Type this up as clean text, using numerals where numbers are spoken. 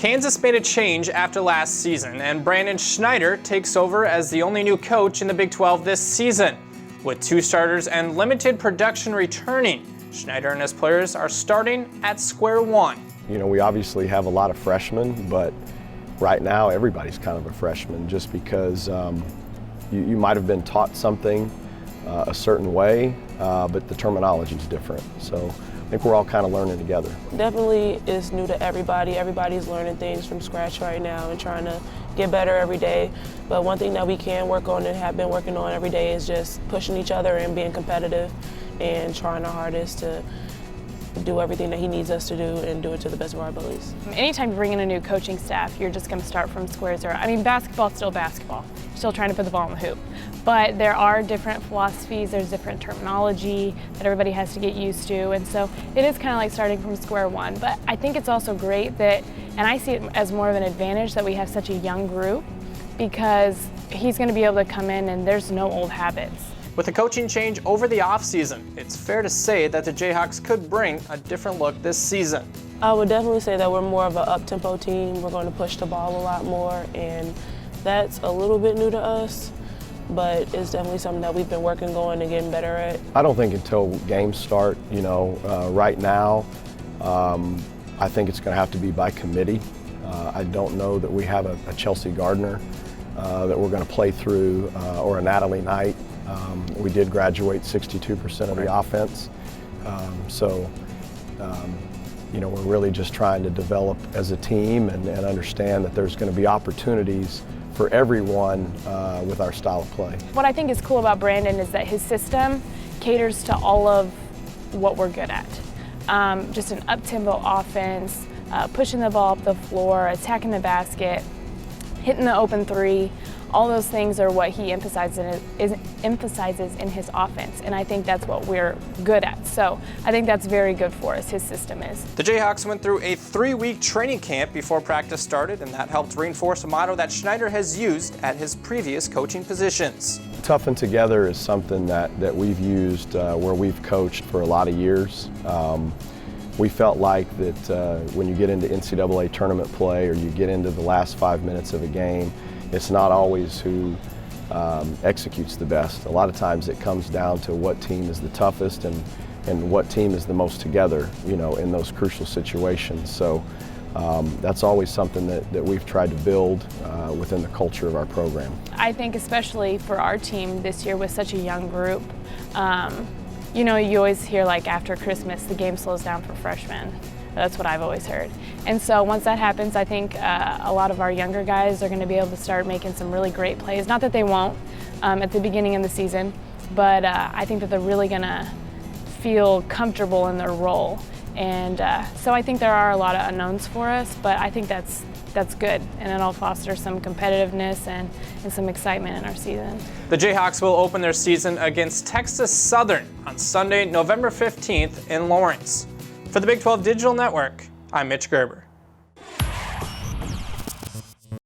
Kansas made a change after last season, and Brandon Schneider takes over as the only new coach in the Big 12 this season. With 2 starters and limited production returning, Schneider and his players are starting at square one. You know, we obviously have a lot of freshmen, but right now everybody's kind of a freshman just because you might have been taught something a certain way, but the terminology is different. So I think we're all kind of learning together. Definitely is new to everybody. Everybody's learning things from scratch right now and trying to get better every day. But one thing that we can work on and have been working on every day is just pushing each other and being competitive and trying our hardest to do everything that he needs us to do and do it to the best of our abilities. Anytime you bring in a new coaching staff, you're just going to start from square zero. I mean, basketball's still basketball. You're still trying to put the ball in the hoop. But there are different philosophies, there's different terminology that everybody has to get used to, and so it is kind of like starting from square one. But I think it's also great that, and I see it as more of an advantage that we have such a young group, because he's going to be able to come in and there's no old habits. With a coaching change over the offseason, it's fair to say that the Jayhawks could bring a different look this season. I would definitely say that we're more of an up-tempo team. We're going to push the ball a lot more, and that's a little bit new to us, but it's definitely something that we've been working on and getting better at. I don't think until games start, right now, I think it's going to have to be by committee. I don't know that we have a Chelsea Gardner that we're going to play through or a Natalie Knight. We did graduate 62% of the offense. We're really just trying to develop as a team and understand that there's going to be opportunities for everyone with our style of play. What I think is cool about Brandon is that his system caters to all of what we're good at. Just an up-tempo offense, pushing the ball up the floor, attacking the basket, hitting the open three. All those things are what he emphasizes in his offense, and I think that's what we're good at. So I think that's very good for us, his system is. The Jayhawks went through a 3-week training camp before practice started, and that helped reinforce a motto that Schneider has used at his previous coaching positions. Toughen together is something that we've used where we've coached for a lot of years. We felt like that when you get into NCAA tournament play or you get into the last 5 minutes of a game, it's not always who executes the best. A lot of times it comes down to what team is the toughest and what team is the most together, in those crucial situations. So that's always something that we've tried to build within the culture of our program. I think especially for our team this year with such a young group, you always hear like after Christmas the game slows down for freshmen. That's what I've always heard. And so once that happens, I think a lot of our younger guys are going to be able to start making some really great plays. Not that they won't at the beginning of the season, but I think that they're really going to feel comfortable in their role. And so I think there are a lot of unknowns for us, but I think that's good, and it'll foster some competitiveness and some excitement in our season. The Jayhawks will open their season against Texas Southern on Sunday, November 15th in Lawrence. For the Big 12 Digital Network, I'm Mitch Gerber.